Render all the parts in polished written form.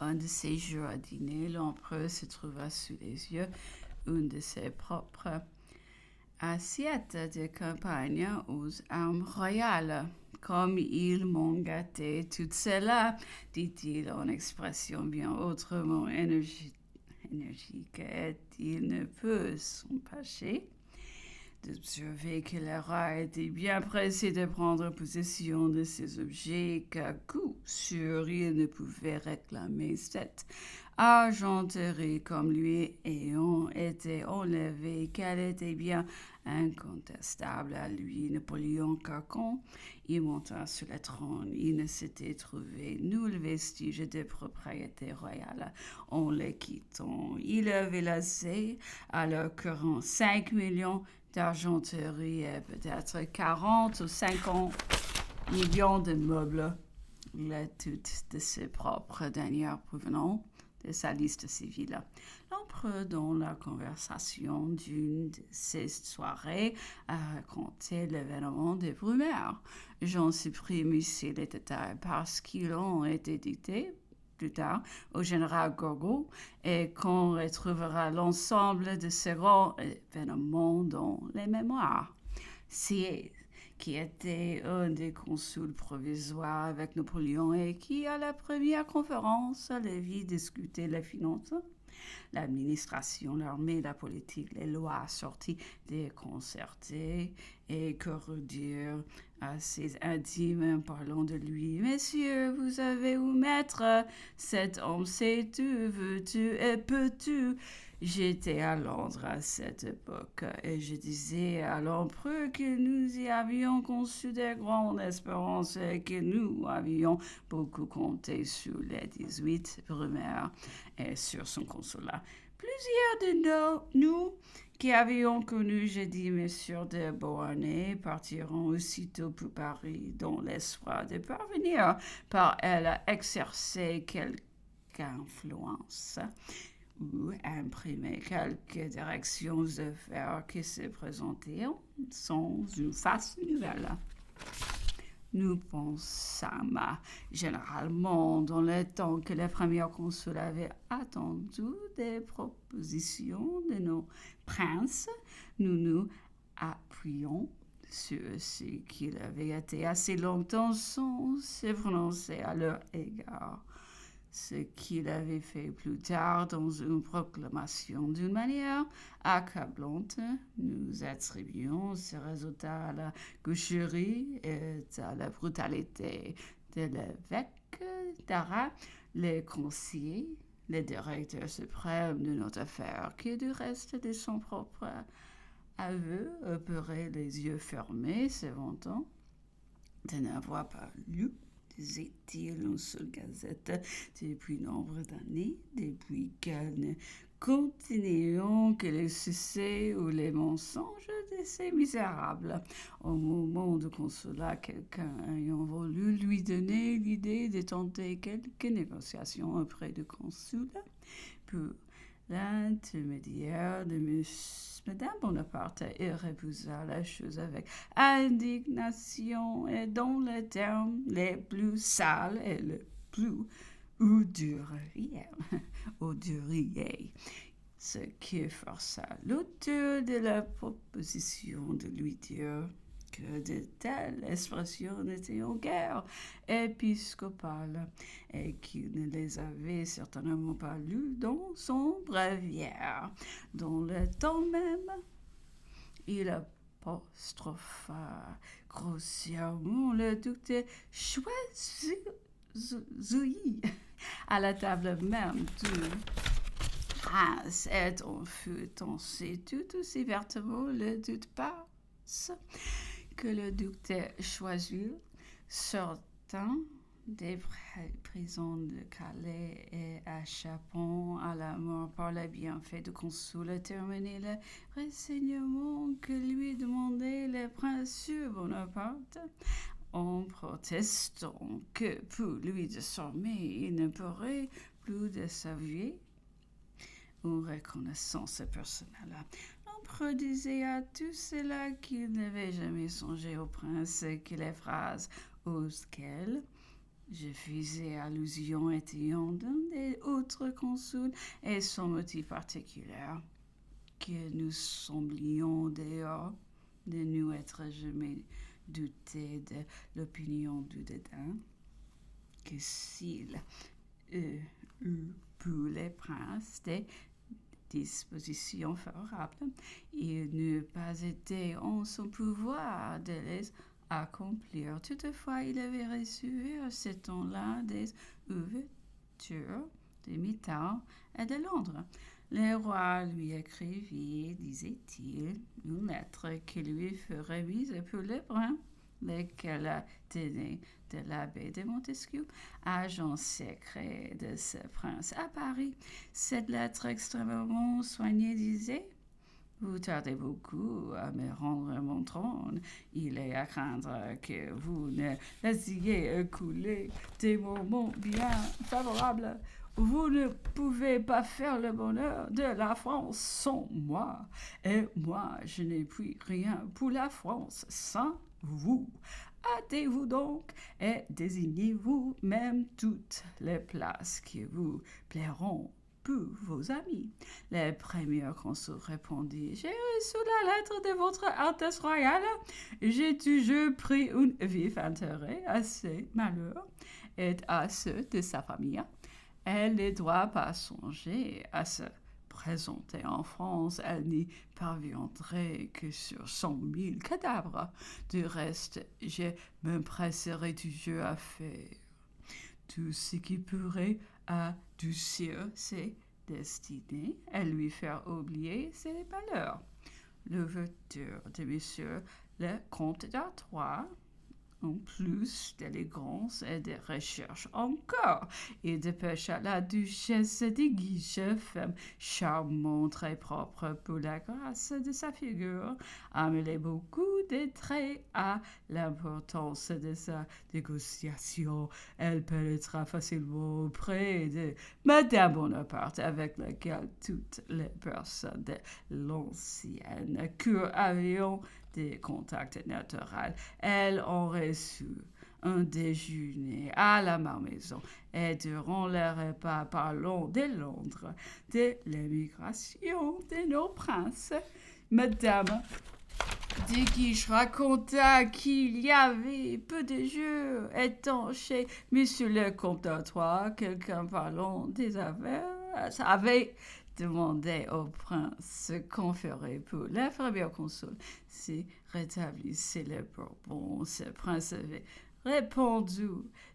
Un de ces jours à dîner, l'empereur se trouva sous les yeux une de ses propres assiettes de campagne aux armes royales. Comme ils m'ont gâté tout cela, dit-il en expression bien autrement énergique il ne peut s'empêcher d'observer que le roi était bien pressé de prendre possession de ces objets qu'à coup sûr il ne pouvait réclamer cette argenterie comme lui ayant été enlevée, qu'elle était bien incontestable à lui. Napoléon, quand il monta sur le trône, il ne s'était trouvé nul vestige de propriété royale en le quittant. Il avait laissé à leur 45 millions d'argenterie et peut-être 40 ou 50 millions de meubles, le tout de ses propres deniers provenant de sa liste civile. L'empereur, dans la conversation d'une de ces soirées, a raconté l'événement des Brumaires. J'en supprime ici les détails parce qu'ils ont été dictés plus tard au général Gourgaud et qu'on retrouvera l'ensemble de ces grands événements dans les mémoires. Sieyès, qui était un des consuls provisoires avec Napoléon et qui, à la première conférence, les vit discuter les finances, l'administration, l'armée, la politique, les lois sorties déconcertées, et que redire à ses intimes en parlant de lui. Messieurs, vous avez où mettre cet homme, sais-tu, veux-tu et peux-tu? J'étais à Londres à cette époque et je disais à l'empereur que nous y avions conçu de grandes espérances et que nous avions beaucoup compté sur les 18 Brumaire et sur son consulat. Plusieurs de nous qui avions connu, j'ai dit, Monsieur de Beauharnais, partiront aussitôt pour Paris dans l'espoir de parvenir par elle à exercer quelque influence ou imprimer quelques directions d'affaires qui se présentaient sans une face nouvelle. Nous pensâmes généralement dans le temps que le premier consul avait attendu des propositions de nos princes, nous nous appuyions sur ce qu'il avait été assez longtemps sans se prononcer à leur égard. Ce qu'il avait fait plus tard dans une proclamation d'une manière accablante, nous attribuons ce résultat à la gaucherie et à la brutalité de l'évêque d'Arras, les conseillers, les directeurs suprêmes de notre affaire, qui du reste de son propre aveu opérait les yeux fermés, se vantant de n'avoir pas lu, disait-il, une seule gazette depuis nombre d'années, depuis qu'elle ne continuons que les succès ou les mensonges de ces misérables. Au moment du consulat, quelqu'un ayant voulu lui donner l'idée de tenter quelques négociations auprès du consul pour l'intermédiaire de Madame Bonaparte, et refusa la chose avec indignation et dans les termes les plus sales et les plus oduriers. Ce qui força l'auteur de la proposition de lui dire que de telles expressions n'étaient en guère épiscopales et qu'il ne les avait certainement pas lues dans son bréviaire. Dans le temps même, il apostropha grossièrement le duc de Choisy à la table même du prince, et on fut pensé tout aussi vertement le doute passe que le duc de Choiseul, sortant des prisons de Calais et échappant à la mort par les bienfaits du consul, a terminé le renseignement que lui demandait le prince Bonaparte, en protestant que pour lui désormais il ne pourrait plus de s'avouer une reconnaissance personnelle. L'empereur disait à tout cela qu'il n'avait jamais songé au prince que les phrases auxquelles Je faisais allusion étant d'un des autres consuls et son motif particulier, que nous semblions d'ailleurs de nous être jamais doutés de l'opinion du dédain, que s'il eût pour les princes des dispositions favorables, il n'eût pas été en son pouvoir de les accomplir. Toutefois, il avait reçu à ce temps-là des ouvertures de Mittau et de Londres. Le roi lui écrivit, disait-il, une lettre qui lui fut remise pour le brin, lequel tenait de l'abbé de Montesquieu, agent secret de ce prince à Paris. Cette lettre extrêmement soignée disait: vous tardez beaucoup à me rendre mon trône. Il est à craindre que vous ne laissiez écouler des moments bien favorables. Vous ne pouvez pas faire le bonheur de la France sans moi. Et moi, je n'ai puis rien pour la France sans vous. Hâtez-vous donc et désignez-vous même toutes les places qui vous plairont pour vos amis. Le premier consul répondit: j'ai reçu la lettre de votre Altesse royale. J'ai toujours pris un vif intérêt à ses malheurs et à ceux de sa famille. Elle ne doit pas songer à se présenter en France. Elle n'y parviendrait que sur 100 000 cadavres. Du reste, je m'empresserai toujours à faire tout ce qui pourrait adoucir ses destinées et lui faire oublier ses malheurs. L'ouverture de monsieur le comte d'Artois, en plus d'élégance et de recherche encore, il dépêcha la duchesse de Guiche, femme charmante, très propre pour la grâce de sa figure, a mêlé beaucoup de traits à l'importance de sa négociation. Elle pénétra facilement auprès de Madame Bonaparte, avec laquelle toutes les personnes de l'ancienne cour avaient des contacts naturels. Elles ont reçu un déjeuner à la Malmaison et durant le repas parlons de Londres, de l'émigration de nos princes. Madame de Guiche raconta qu'il y avait peu de jours étant chez monsieur le comte d'Artois, quelqu'un parlant des affaires avait demandé au prince ce qu'on ferait pour le premier consul si rétablissait le Bourbon. Ce prince avait répondu: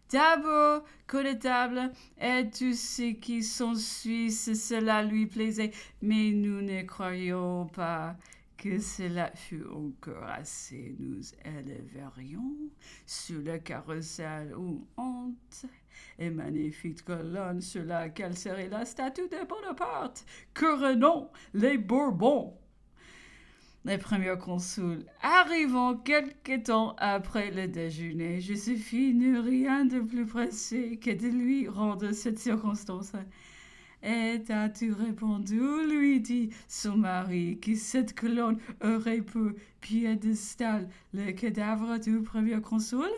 d'abord, connétable, et tout ce qui s'ensuit, si cela lui plaisait, mais nous ne croyons pas que cela fût encore assez. Nous élèverions sur le carrousel une honte et magnifique colonne sur laquelle serait la statue de Bonaparte, couronnant les Bourbons. Les premiers consuls arrivant quelque temps après le déjeuner, Joséphine n'eut rien de plus pressé que de lui rendre cette circonstance. Et as-tu répondu, lui dit son mari, que cette colonne aurait pour piédestal le cadavre du premier consul?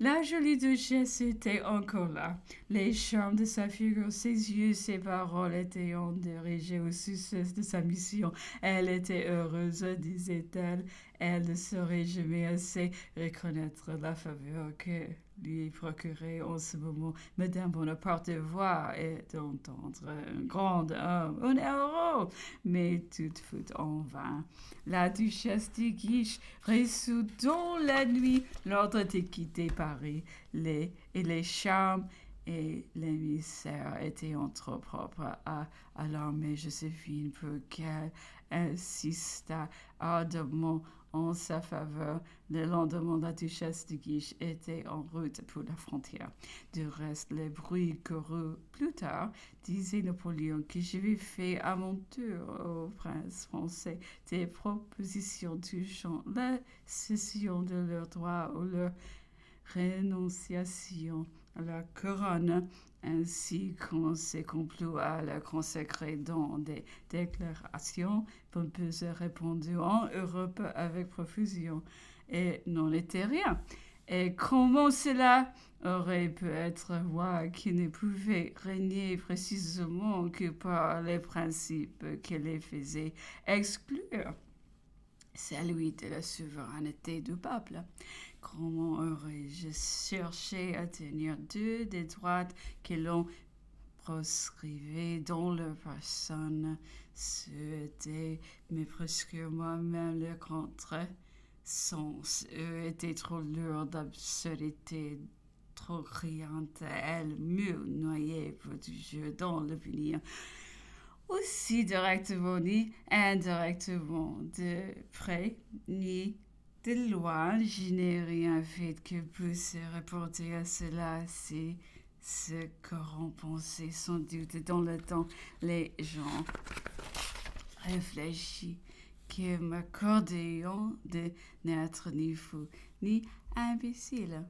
La jolie duchesse était encore là. Les charmes de sa figure, ses yeux, ses paroles étaient dirigés au succès de sa mission. Elle était heureuse, disait-elle. Elle ne saurait jamais assez reconnaître la faveur que lui procurait en ce moment Madame Bonaparte de voir et d'entendre un grand homme, un héros. Mais tout fut en vain. La duchesse de Guiche reçut dans la nuit l'ordre de quitter Paris. Les charmes et l'émissaire étaient trop propres à alarmer Joséphine pour qu'elle insistât ardemment en sa faveur. Le lendemain, la duchesse de Guiche était en route pour la frontière. Du reste, les bruits courus plus tard, disait Napoléon, que j'avais fait à mon tour au prince français des propositions touchant la cession de leurs droits ou leur rénonciation à la couronne, ainsi qu'on s'est complu à la consacrer dans des déclarations pompeuses répandues en Europe avec profusion, et n'en était rien. Et comment cela aurait pu être roi qui ne pouvait régner précisément que par les principes qui les faisaient exclure, celui de la souveraineté du peuple? Comment aurais-je cherché à tenir deux des droits que l'on proscrivait dans leur personne? C'était, mais presque moi-même le contraire. Sans eux était trop lourd d'absurdité, trop criante, elle mieux noyée pour du jeu dans l'avenir. Aussi directement ni indirectement, de près ni de loin, je n'ai rien fait que puisse rapporter à cela. C'est ce qu'auront pensé sans doute dans le temps les gens réfléchis que m'accordèrent de n'être ni fou ni imbécile.